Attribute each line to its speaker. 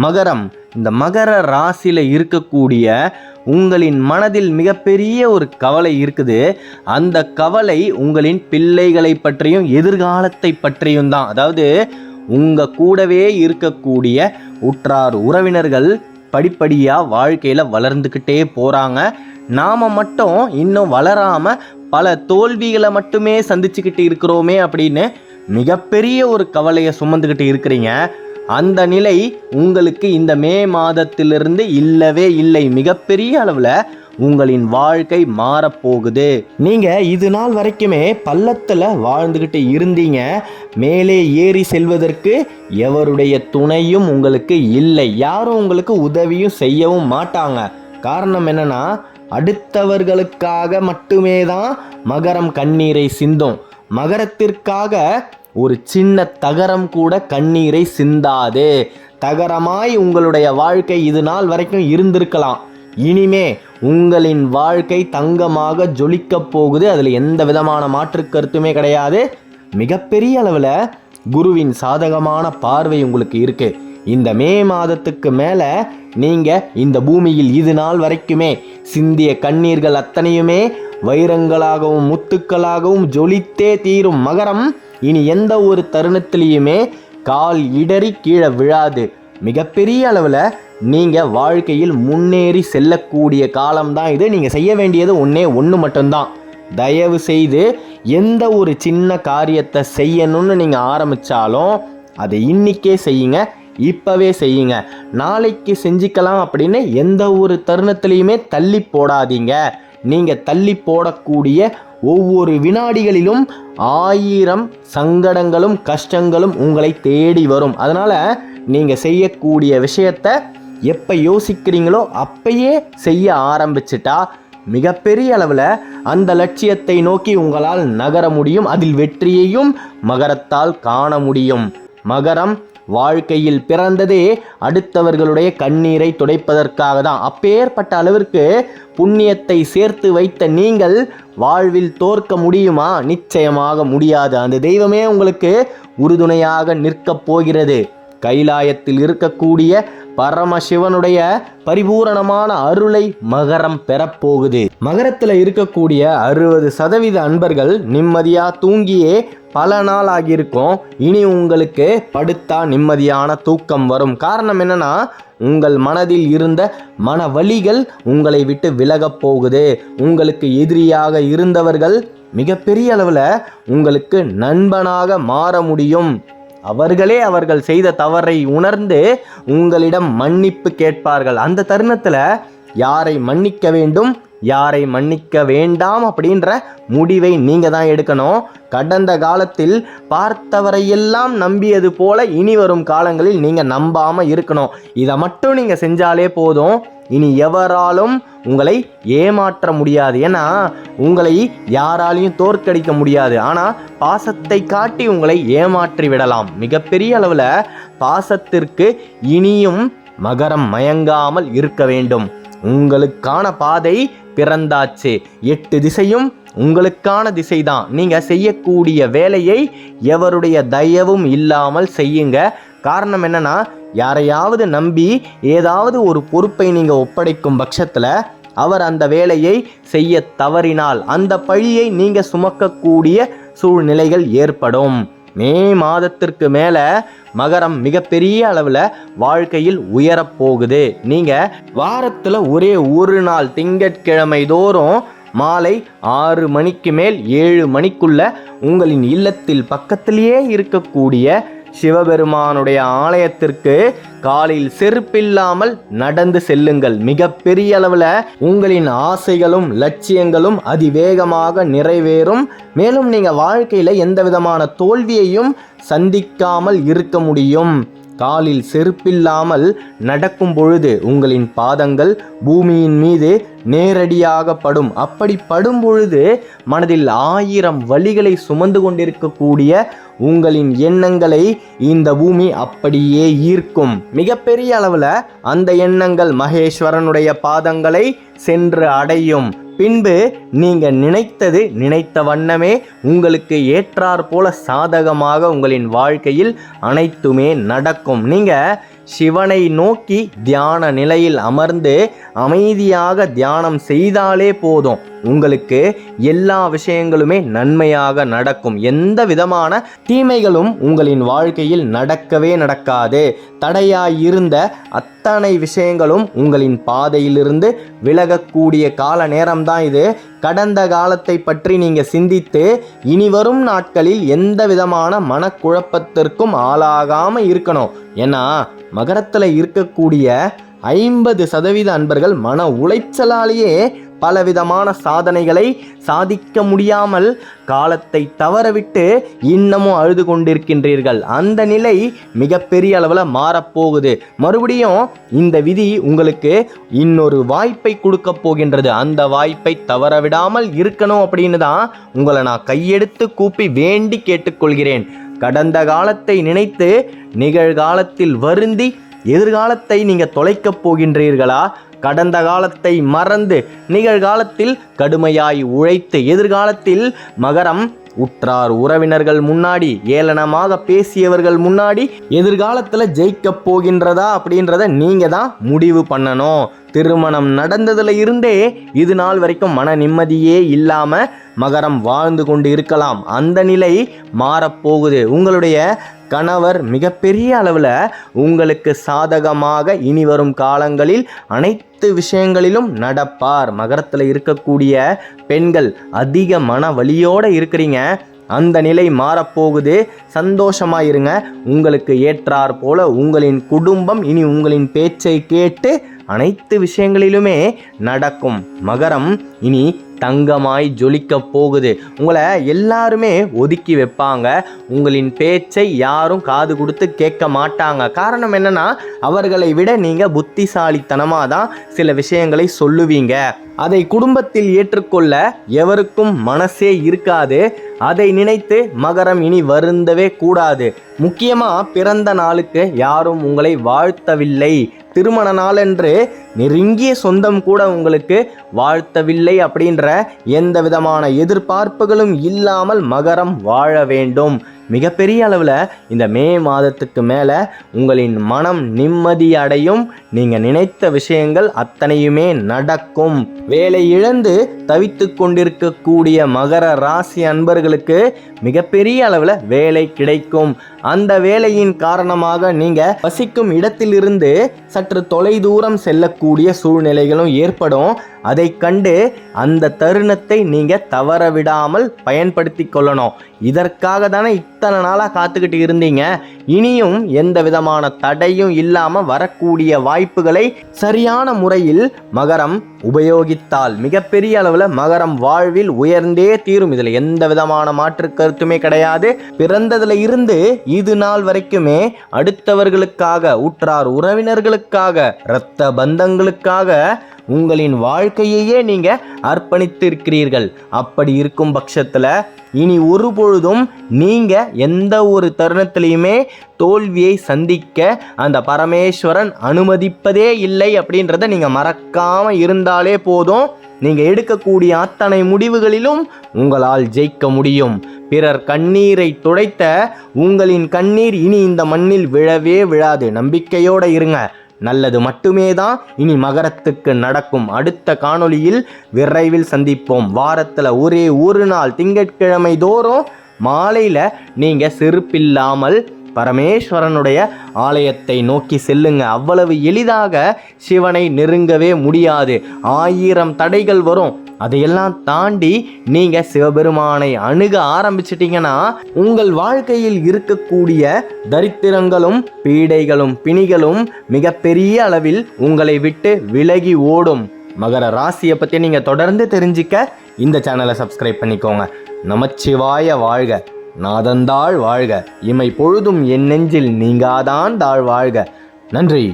Speaker 1: மகரம், இந்த மகர ராசியில் இருக்கக்கூடிய உங்களின் மனதில் மிகப்பெரிய ஒரு கவலை இருக்குது. அந்த கவலை உங்களின் பிள்ளைகளை பற்றியும் எதிர்காலத்தை பற்றியும் தான். அதாவது உங்கள் கூடவே இருக்கக்கூடிய உற்றார் உறவினர்கள் படிப்படியாக வாழ்க்கையில் வளர்ந்துக்கிட்டே போகிறாங்க. நாம் மட்டும் இன்னும் வளராமல் பல தோல்விகளை மட்டுமே சந்திச்சுக்கிட்டு இருக்கிறோமே அப்படின்னு மிகப்பெரிய ஒரு கவலையை சுமந்துக்கிட்டு இருக்கிறீங்க. அந்த நிலை உங்களுக்கு இந்த மே மாதத்திலிருந்து இல்லவே இல்லை. மிகப்பெரிய அளவில் உங்களின் வாழ்க்கை மாறப்போகுது. நீங்கள் இது நாள் வரைக்குமே பள்ளத்தில் வாழ்ந்துக்கிட்டு இருந்தீங்க. மேலே ஏறி செல்வதற்கு எவருடைய துணையும் உங்களுக்கு இல்லை. யாரும் உங்களுக்கு உதவியும் செய்யவும் மாட்டாங்க. காரணம் என்னன்னா, அடுத்தவர்களுக்காக மட்டுமே தான் மகரம் கண்ணீரை சிந்தும். மகரத்திற்காக ஒரு சின்ன தகரம் கூட கண்ணீரை சிந்தாது. தகரமாய் உங்களுடைய வாழ்க்கை இது நாள் வரைக்கும் இருந்திருக்கலாம். இனிமே உங்களின் வாழ்க்கை தங்கமாக ஜொலிக்கப் போகுது. அதில் எந்த விதமான மாற்று கருத்துமே கிடையாது. மிகப்பெரிய அளவில் குருவின் சாதகமான பார்வை உங்களுக்கு இருக்கு. இந்த மே மாதத்துக்கு மேலே நீங்கள் இந்த பூமியில் இது நாள் வரைக்குமே சிந்திய கண்ணீர்கள் அத்தனையுமே வைரங்களாகவும் முத்துக்களாகவும் ஜொலித்தே தீரும். மகரம் இனி எந்த ஒரு தருணத்திலையுமே கால் இடறி கீழே விழாது. மிகப்பெரிய அளவில் நீங்கள் வாழ்க்கையில் முன்னேறி செல்லக்கூடிய காலம்தான் இது. நீங்கள் செய்ய வேண்டியது ஒன்று மட்டும்தான். தயவு செய்து எந்த ஒரு சின்ன காரியத்தை செய்யணும்னு நீங்கள் ஆரம்பித்தாலும் அதை இன்னிக்கே செய்யுங்க, இப்போவே செய்யுங்க. நாளைக்கு செஞ்சுக்கலாம் அப்படின்னு எந்த ஒரு தருணத்திலையுமே தள்ளி போடாதீங்க. நீங்கள் தள்ளி போடக்கூடிய ஒவ்வொரு வினாடிகளிலும் 1000 சங்கடங்களும் கஷ்டங்களும் உங்களை தேடி வரும். அதனால் நீங்கள் செய்யக்கூடிய விஷயத்தை எப்போ யோசிக்கிறீங்களோ அப்பயே செய்ய ஆரம்பிச்சிட்டா மிகப்பெரிய அளவில் அந்த லட்சியத்தை நோக்கி உங்களால் நகர முடியும். அதில் வெற்றியையும் மகரத்தால் காண முடியும். மகரம் வாழ்க்கையில் பிறந்ததே அடுத்தவர்களுடைய கண்ணீரை துடைப்பதற்காக தான். அப்பேற்பட்ட அளவிற்கு புண்ணியத்தை சேர்த்து வைத்த நீங்கள் வாழ்வில் தோற்க முடியுமா? நிச்சயமாக முடியாது. அந்த தெய்வமே உங்களுக்கு உறுதுணையாக நிற்கப் போகிறது. கைலாயத்தில் இருக்கக்கூடிய பரமசிவனுடைய பரிபூரணமான அருளை மகரம் பெறப்போகுது. மகரத்தில் இருக்கக்கூடிய 60% அன்பர்கள் நிம்மதியாக தூங்கியே பல நாள் ஆகியிருக்கும். இனி உங்களுக்கு படுத்தா நிம்மதியான தூக்கம் வரும். காரணம் என்னன்னா, உங்கள் மனதில் இருந்த மன வலிகள் உங்களை விட்டு விலகப் போகுது. உங்களுக்கு எதிரியாக இருந்தவர்கள் மிகப்பெரிய அளவில் உங்களுக்கு நண்பனாக மாற முடியும். அவர்களே அவர்கள் செய்த தவறை உணர்ந்து உங்களிடம் மன்னிப்பு கேட்பார்கள். அந்த தருணத்தில் யாரை மன்னிக்க வேண்டும், யாரை மன்னிக்க வேண்டாம் அப்படின்ற முடிவை நீங்கள் தான் எடுக்கணும். கடந்த காலத்தில் பார்த்தவரையெல்லாம் நம்பியது போல இனி வரும் காலங்களில் நீங்கள் நம்பாமல் இருக்கணும். இதை மட்டும் நீங்கள் செஞ்சாலே போதும். இனி எவராலும் உங்களை ஏமாற்ற முடியாது. ஏன்னா உங்களை யாராலையும் தோற்கடிக்க முடியாது. ஆனால் பாசத்தை காட்டி உங்களை ஏமாற்றி விடலாம். மிகப்பெரிய அளவில் பாசத்திற்கு இனியும் மகரம் மயங்காமல் இருக்க வேண்டும். உங்களுக்கான பாதை பிறந்தாச்சு. 8 திசையும் உங்களுக்கான திசைதான். நீங்கள் செய்யக்கூடிய வேலையை எவருடைய தயவும் இல்லாமல் செய்யுங்க. காரணம் என்னன்னா, யாரையாவது நம்பி ஏதாவது ஒரு பொறுப்பை நீங்கள் ஒப்படைக்கும் பட்சத்தில் அவர் அந்த வேலையை செய்ய தவறினால் அந்த பழியை நீங்கள் சுமக்கக்கூடிய சூழ்நிலைகள் ஏற்படும். மே மாதத்திற்கு மேலே மகரம் மிகப்பெரிய அளவில் வாழ்க்கையில் உயரப்போகுது. நீங்கள் வாரத்தில் ஒரே ஒரு நாள் திங்கட்கிழமை தோறும் மாலை 6 மணிக்கு மேல் 7 மணிக்குள்ள உங்களின் இல்லத்தில் பக்கத்திலேயே இருக்கக்கூடிய சிவபெருமானுடைய ஆலயத்திற்கு காலில் செருப்பில்லாமல் நடந்து செல்லுங்கள். மிகப்பெரிய அளவில் உங்களின் ஆசைகளும் லட்சியங்களும் அதிவேகமாக நிறைவேறும். மேலும் நீங்கள் வாழ்க்கையில் எந்த விதமான தோல்வியையும் சந்திக்காமல் இருக்க முடியும். காலில் செருப்பில்லாமல் நடக்கும் பொழுது உங்களின் பாதங்கள் பூமியின் மீது நேரடியாக படும். அப்படி படும் பொழுது மனதில் 1000 வலிகளை சுமந்து கொண்டிருக்கக்கூடிய உங்களின் எண்ணங்களை இந்த பூமி அப்படியே ஈர்க்கும். மிகப்பெரிய அளவில் அந்த எண்ணங்கள் மகேஸ்வரனுடைய பாதங்களை சென்று அடையும். பின்பு நீங்கள் நினைத்தது நினைத்த வண்ணமே உங்களுக்கு ஏற்றாற் போல சாதகமாக உங்களின் வாழ்க்கையில் அனைத்துமே நடக்கும். நீங்கள் சிவனை நோக்கி தியான நிலையில் அமர்ந்து அமைதியாக தியானம் செய்தாலே போதும், உங்களுக்கு எல்லா விஷயங்களுமே நன்மையாக நடக்கும். எந்த விதமான தீமைகளும் உங்களின் வாழ்க்கையில் நடக்கவே நடக்காது. தடையாயிருந்த அத்தனை விஷயங்களும் உங்களின் பாதையிலிருந்து விலகக்கூடிய கால நேரம்தான் இது. கடந்த காலத்தை பற்றி நீங்க சிந்தித்து இனி வரும் நாட்களில் எந்த விதமான மனக்குழப்பத்திற்கும் ஆளாகாம இருக்கணும். ஏன்னா மகரத்தில் இருக்கக்கூடிய 50% அன்பர்கள் மன உளைச்சலாலேயே பலவிதமான சாதனைகளை சாதிக்க முடியாமல் காலத்தை தவறவிட்டு இன்னமும் அழுது கொண்டிருக்கின்றீர்கள். அந்த நிலை மிகப்பெரிய அளவில் மாறப்போகுது. மறுபடியும் இந்த விதி உங்களுக்கு இன்னொரு வாய்ப்பை கொடுக்க போகின்றது. அந்த வாய்ப்பை தவறவிடாமல் இருக்கணும் அப்படின்னு தான் உங்களை நான் கையெடுத்து கூப்பி வேண்டி கேட்டுக்கொள்கிறேன். கடந்த காலத்தை நினைத்து நிகழ்காலத்தில் வருந்தி எதிர்காலத்தை நீங்கள் தொலைக்கப் போகின்றீர்களா? கடந்த காலத்தை மறந்து நிகழ்காலத்தில் கடுமையாய் உழைத்து எதிர்காலத்தில் மகரம் உற்றார் உறவினர்கள் முன்னாடி ஏளனமாக பேசியவர்கள் முன்னாடி எதிர்காலத்தில் ஜெயிக்க போகின்றதா அப்படின்றத நீங்கள் தான் முடிவு பண்ணணும். திருமணம் நடந்ததுல இருந்தே இது நாள் வரைக்கும் மன நிம்மதியே இல்லாமல் மகரம் வாழ்ந்து கொண்டு இருக்கலாம். அந்த நிலை மாறப்போகுது. உங்களுடைய கணவர் மிகப்பெரிய அளவில் உங்களுக்கு சாதகமாக இனி வரும் காலங்களில் அனைத்து விஷயங்களிலும் நடப்பார். மகரத்தில் இருக்கக்கூடிய பெண்கள் அதிக மன வலியோடு இருக்கிறீங்க. அந்த நிலை மாறப்போகுது. சந்தோஷமாக இருங்க. உங்களுக்கு ஏற்றார் போல உங்களின் குடும்பம் இனி உங்களின் பேச்சை கேட்டு அனைத்து விஷயங்களிலுமே நடக்கும். மகரம் இனி தங்கமாய் ஜொலிக்க போகுது. உங்களை எல்லாருமே ஒதுக்கி வைப்பாங்க. உங்களின் பேச்சை யாரும் காது கொடுத்து கேட்க மாட்டாங்க. காரணம் என்னன்னா, அவர்களை விட நீங்கள் புத்திசாலித்தனமாக தான் சில விஷயங்களை சொல்லுவீங்க. அதை குடும்பத்தில் ஏற்றுக்கொள்ள எவருக்கும் மனசே இருக்காது. அதை நினைத்து மகரம் இனி வருந்தவே கூடாது. முக்கியமாக பிறந்த நாளுக்கு யாரும் உங்களை வாழ்த்தவில்லை, திருமண நாளென்று நெருங்கிய சொந்தம் கூட உங்களுக்கு வாழ்த்தவில்லை அப்படின்ற எந்த விதமான எதிர்பார்ப்புகளும் இல்லாமல் மகரம் வாழ வேண்டும். மிகப்பெரிய அளவில் இந்த மே மாதத்துக்கு மேலே உங்களின் மனம் நிம்மதி அடையும். நீங்கள் நினைத்த விஷயங்கள் அத்தனையுமே நடக்கும். வேலை இழந்து தவித்து கொண்டிருக்கக்கூடிய மகர ராசி அன்பர்களுக்கு மிகப்பெரிய அளவில் வேலை கிடைக்கும். அந்த வேலையின் காரணமாக நீங்கள் வசிக்கும் இடத்திலிருந்து சற்று தொலைதூரம் செல்லக்கூடிய சூழ்நிலைகளும் ஏற்படும். அதை கண்டு அந்த தருணத்தை நீங்கள் தவற விடாமல் பயன்படுத்தி கொள்ளணும். இதற்காக தானே இத்தனை நாளாக காத்துக்கிட்டு இருந்தீங்க. இனியும் எந்த விதமான தடையும் இல்லாமல் வரக்கூடிய வாய்ப்புகளை சரியான முறையில் மகரம் உபயோகித்தால் மிகப்பெரிய அளவில் மகரம் வாழ்வில் உயர்ந்தே தீரும். இதில் எந்த விதமான மாற்று கருத்துமே கிடையாது. பிறந்ததுல இருந்து இது நாள் வரைக்குமே அடுத்தவர்களுக்காக, உற்றார் உறவினர்களுக்காக, இரத்த பந்தங்களுக்காக உங்களின் வாழ்க்கையையே நீங்க அர்ப்பணித்திருக்கிறீர்கள். அப்படி இருக்கும் பட்சத்தில் இனி ஒரு பொழுதும் நீங்க எந்த ஒரு தருணத்திலையுமே தோல்வியை சந்திக்க அந்த பரமேஸ்வரன் அனுமதிப்பதே இல்லை அப்படின்றத நீங்க மறக்காம இருந்தாலே போதும். நீங்க எடுக்கக்கூடிய அத்தனை முடிவுகளிலும் உங்களால் ஜெயிக்க முடியும். பிறர் கண்ணீரை துடைத்த உங்களின் கண்ணீர் இனி இந்த மண்ணில் விழவே விழாது. நம்பிக்கையோடு இருங்க. நல்லது மட்டுமே தான் இனி மகரத்துக்கு நடக்கும். அடுத்த காணொளியில் விரைவில் சந்திப்போம். வாரத்தில் ஒரே ஒரு நாள் திங்கட்கிழமை தோறும் மாலையில் நீங்கள் செருப்பில்லாமல் பரமேஸ்வரனுடைய ஆலயத்தை நோக்கி செல்லுங்க. அவ்வளவு எளிதாக சிவனை நெருங்கவே முடியாது. 1000 தடைகள் வரும். அதையெல்லாம் தாண்டி நீங்க சிவபெருமானை அணுக ஆரம்பிச்சிட்டீங்கன்னா உங்கள் வாழ்க்கையில் இருக்கக்கூடிய தரித்திரங்களும் பீடைகளும் பிணிகளும் மிகப்பெரிய அளவில் உங்களை விட்டு விலகி ஓடும். மகர ராசியை பற்றி நீங்க தொடர்ந்து தெரிஞ்சிக்க இந்த சேனலை சப்ஸ்கிரைப் பண்ணிக்கோங்க. நமச்சிவாய வாழ்க, நாதந்தாள் வாழ்க, இமை பொழுதும் என் நெஞ்சில் நீங்காதான் தாழ் வாழ்க. நன்றி.